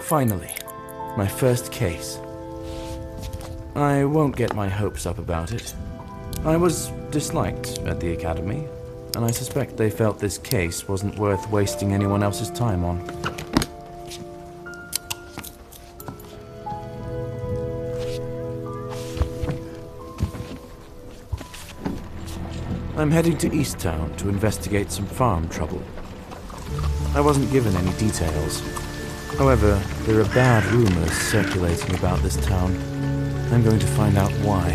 Finally, my first case. I won't get my hopes up about it. I was disliked at the academy, and I suspect they felt this case wasn't worth wasting anyone else's time on. I'm heading to East Town to investigate some farm trouble. I wasn't given any details. However, there are bad rumors circulating about this town. I'm going to find out why.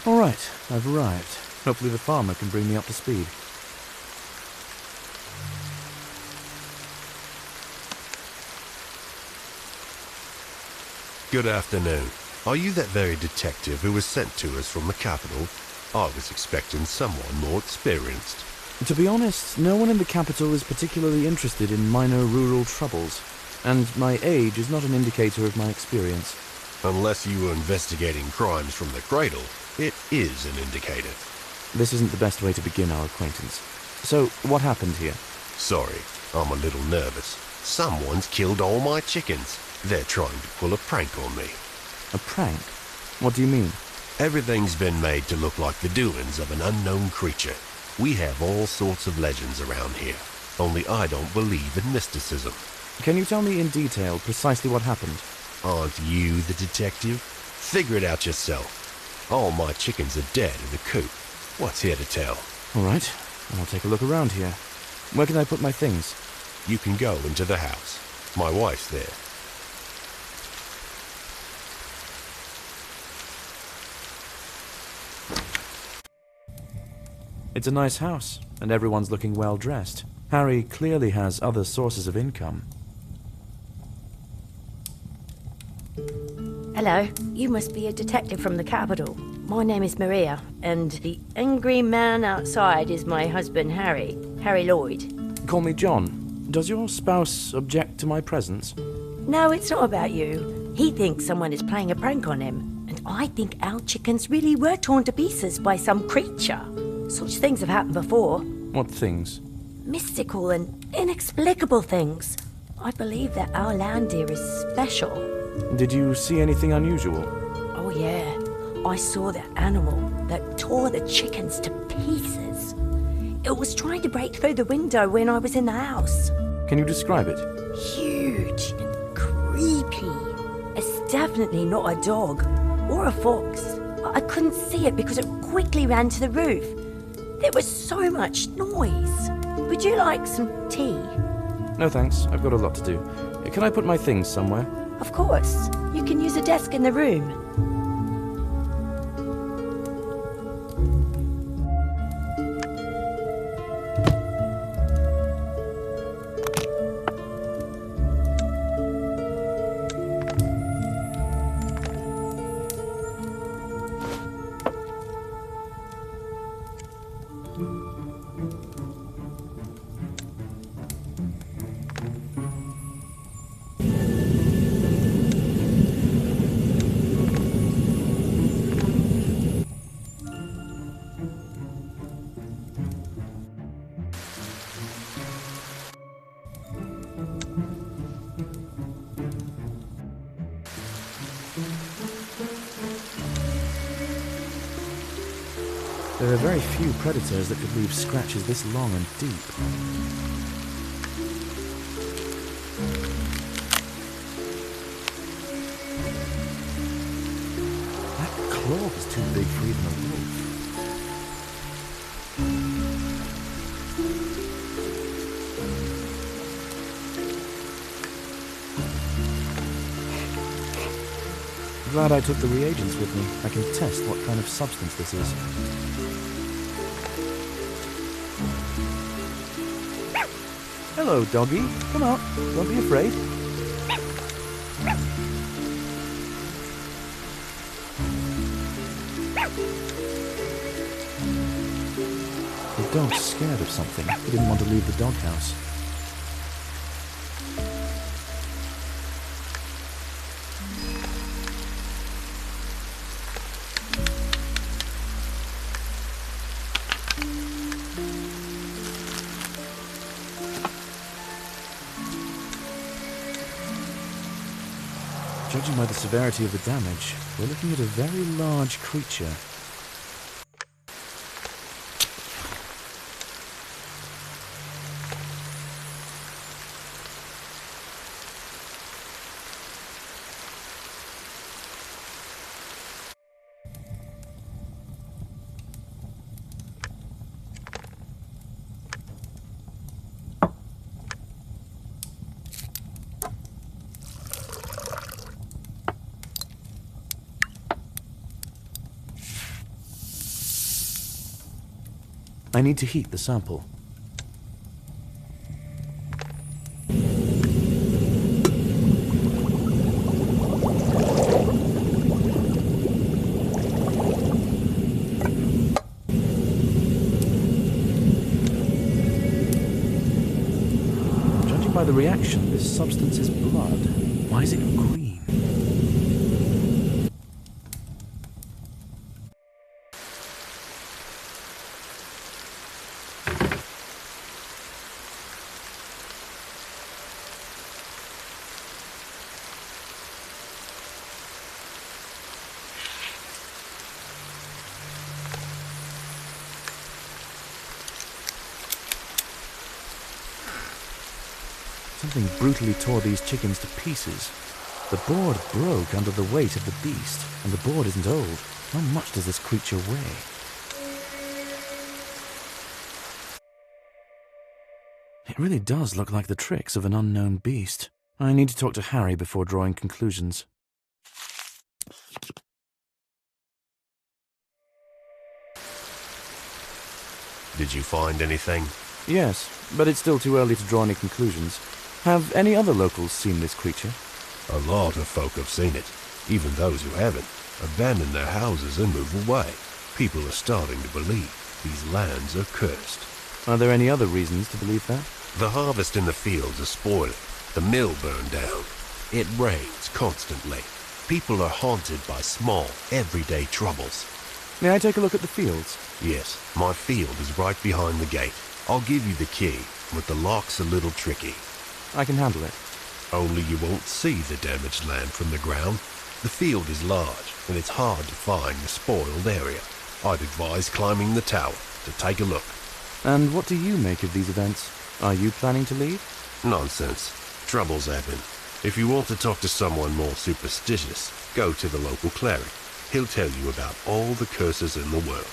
All right, I've arrived. Hopefully the farmer can bring me up to speed. Good afternoon. Are you that very detective who was sent to us from the capital? I was expecting someone more experienced. To be honest, no one in the capital is particularly interested in minor rural troubles, and my age is not an indicator of my experience. Unless you were investigating crimes from the cradle, it is an indicator. This isn't the best way to begin our acquaintance. So, what happened here? Sorry, I'm a little nervous. Someone's killed all my chickens. They're trying to pull a prank on me. A prank? What do you mean? Everything's been made to look like the doings of an unknown creature. We have all sorts of legends around here, only I don't believe in mysticism. Can you tell me in detail precisely what happened? Aren't you the detective? Figure it out yourself. All my chickens are dead in the coop. What's here to tell? All right, I'll take a look around here. Where can I put my things? You can go into the house. My wife's there. It's a nice house, and everyone's looking well dressed. Harry clearly has other sources of income. Hello, you must be a detective from the capital. My name is Maria, and the angry man outside is my husband, Harry Lloyd. Call me John. Does your spouse object to my presence? No, it's not about you. He thinks someone is playing a prank on him, and I think our chickens really were torn to pieces by some creature. Such things have happened before. What things? Mystical and inexplicable things. I believe that our land here is special. Did you see anything unusual? Oh yeah, I saw the animal that tore the chickens to pieces. It was trying to break through the window when I was in the house. Can you describe it? Huge and creepy. It's definitely not a dog or a fox. I couldn't see it because it quickly ran to the roof. There was so much noise. Would you like some tea? No thanks, I've got a lot to do. Can I put my things somewhere? Of course. You can use a desk in the room. There are very few predators that could leave scratches this long and deep. That claw is too big for even a wolf. Glad I took the reagents with me. I can test what kind of substance this is. Hello, doggy. Come out. Don't be afraid. The dog's scared of something. He didn't want to leave the doghouse. Judging by the severity of the damage, we're looking at a very large creature. I need to heat the sample. Judging by the reaction, this substance is blood. Why is it green? Something brutally tore these chickens to pieces. The board broke under the weight of the beast, and the board isn't old. How much does this creature weigh? It really does look like the tricks of an unknown beast. I need to talk to Harry before drawing conclusions. Did you find anything? Yes, but it's still too early to draw any conclusions. Have any other locals seen this creature? A lot of folk have seen it. Even those who haven't abandon their houses and move away. People are starting to believe these lands are cursed. Are there any other reasons to believe that? The harvest in the fields is spoiling. The mill burned down. It rains constantly. People are haunted by small, everyday troubles. May I take a look at the fields? Yes, my field is right behind the gate. I'll give you the key, but the lock's a little tricky. I can handle it. Only you won't see the damaged land from the ground. The field is large, and it's hard to find the spoiled area. I'd advise climbing the tower to take a look. And what do you make of these events? Are you planning to leave? Nonsense. Troubles happen. If you want to talk to someone more superstitious, go to the local cleric. He'll tell you about all the curses in the world.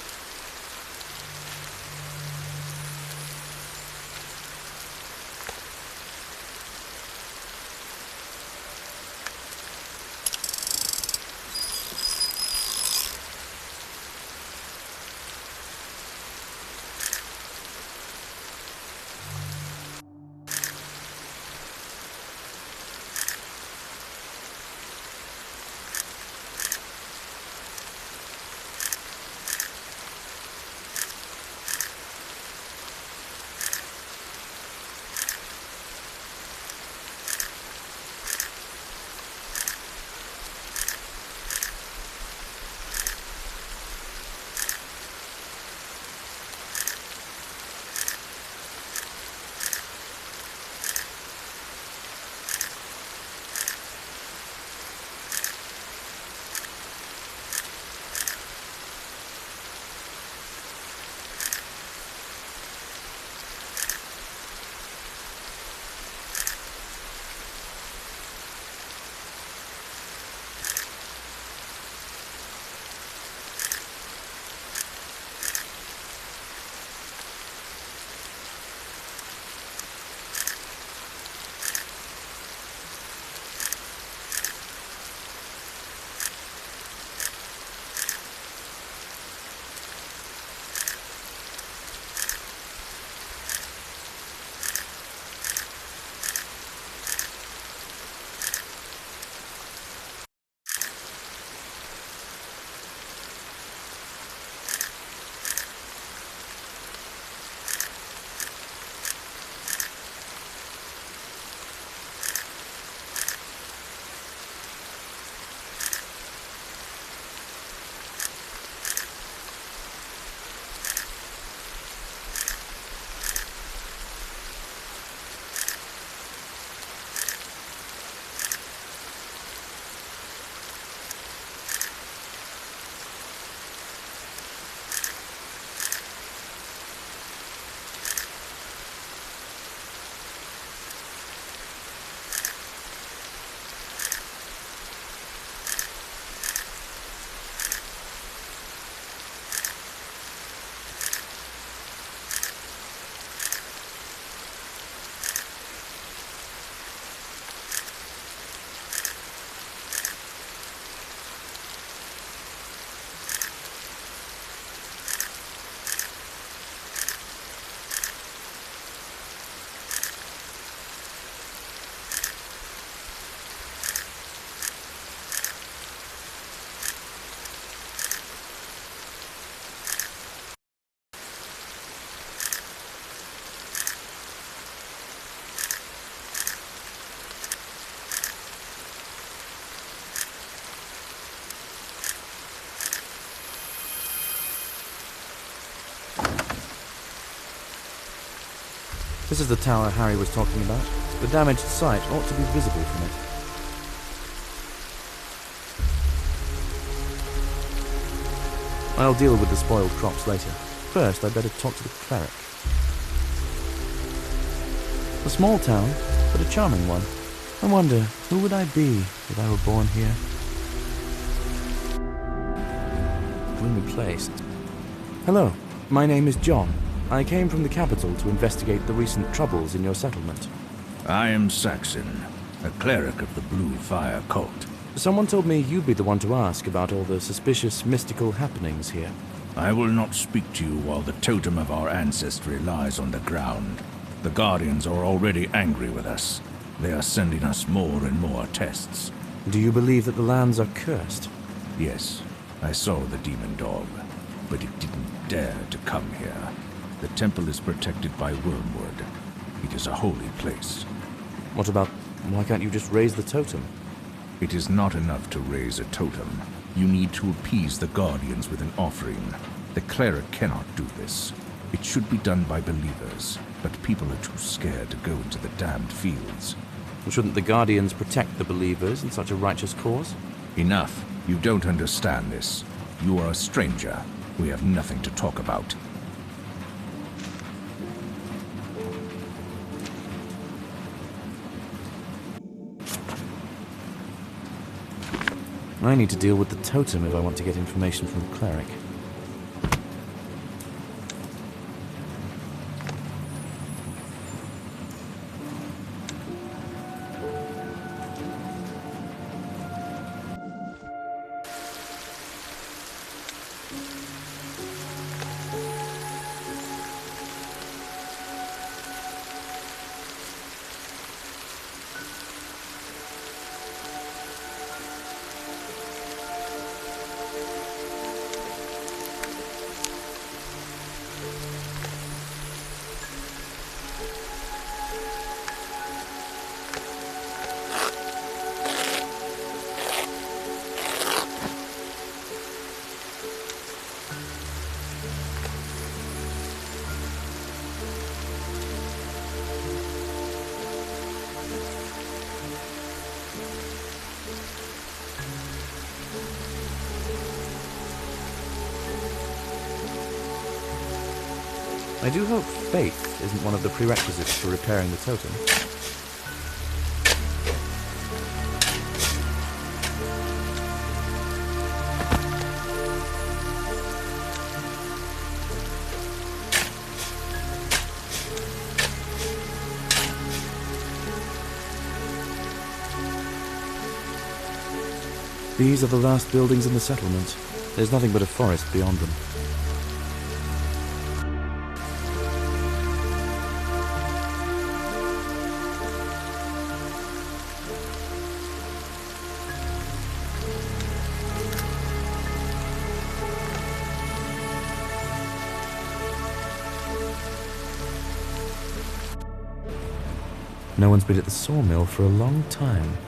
This is the tower Harry was talking about. The damaged site ought to be visible from it. I'll deal with the spoiled crops later. First, I'd better talk to the cleric. A small town, but a charming one. I wonder, who would I be if I were born here? Gloomy place. Hello, my name is John. I came from the capital to investigate the recent troubles in your settlement. I am Saxon, a cleric of the Blue Fire cult. Someone told me you'd be the one to ask about all the suspicious mystical happenings here. I will not speak to you while the totem of our ancestry lies on the ground. The Guardians are already angry with us. They are sending us more and more tests. Do you believe that the lands are cursed? Yes, I saw the demon dog, but it didn't dare to come here. The temple is protected by wormwood. It is a holy place. What about, why can't you just raise the totem? It is not enough to raise a totem. You need to appease the Guardians with an offering. The cleric cannot do this. It should be done by believers, but people are too scared to go into the damned fields. Shouldn't the Guardians protect the believers in such a righteous cause? Enough. You don't understand this. You are a stranger. We have nothing to talk about. I need to deal with the totem if I want to get information from the cleric. I do hope faith isn't one of the prerequisites for repairing the totem. These are the last buildings in the settlement. There's nothing but a forest beyond them. No one's been at the sawmill for a long time.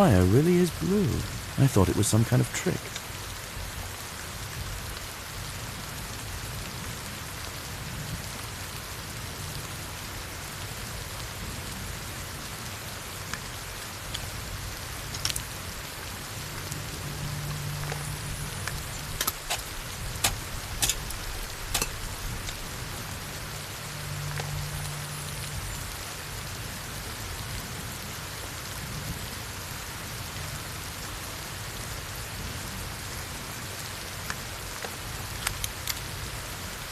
fire really is blue. I thought it was some kind of trick.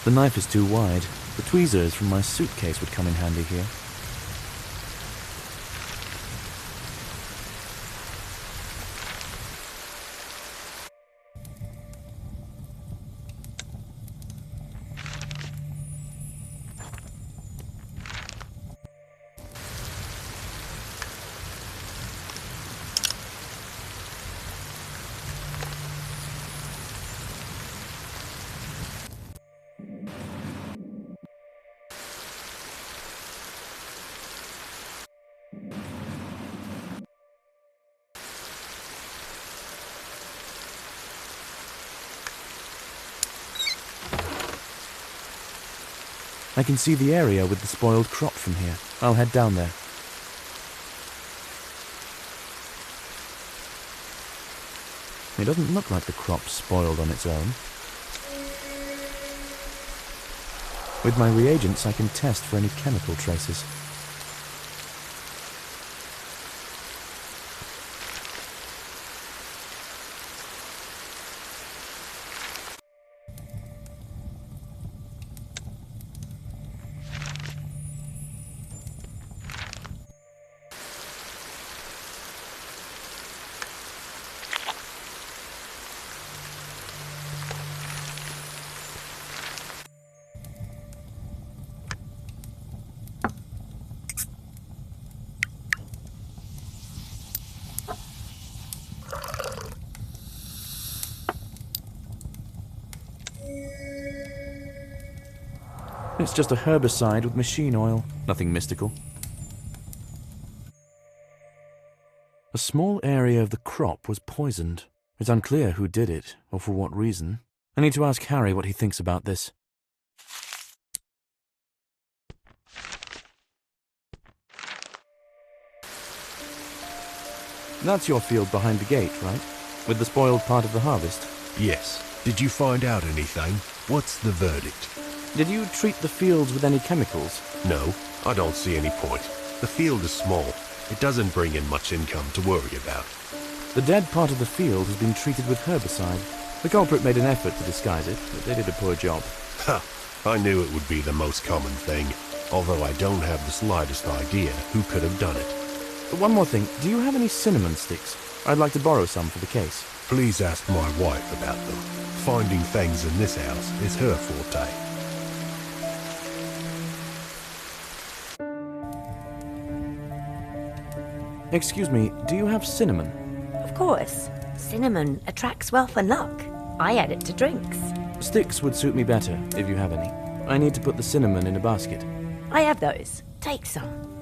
The knife is too wide. The tweezers from my suitcase would come in handy here. I can see the area with the spoiled crop from here. I'll head down there. It doesn't look like the crop's spoiled on its own. With my reagents, I can test for any chemical traces. It's just a herbicide with machine oil. Nothing mystical. A small area of the crop was poisoned. It's unclear who did it, or for what reason. I need to ask Harry what he thinks about this. That's your field behind the gate, right? With the spoiled part of the harvest? Yes. Did you find out anything? What's the verdict? Did you treat the fields with any chemicals? No, I don't see any point. The field is small. It doesn't bring in much income to worry about. The dead part of the field has been treated with herbicide. The culprit made an effort to disguise it, but they did a poor job. Ha! I knew it would be the most common thing, although I don't have the slightest idea who could have done it. One more thing, do you have any cinnamon sticks? I'd like to borrow some for the case. Please ask my wife about them. Finding things in this house is her forte. Excuse me, do you have cinnamon? Of course. Cinnamon attracts wealth and luck. I add it to drinks. Sticks would suit me better, if you have any. I need to put the cinnamon in a basket. I have those. Take some.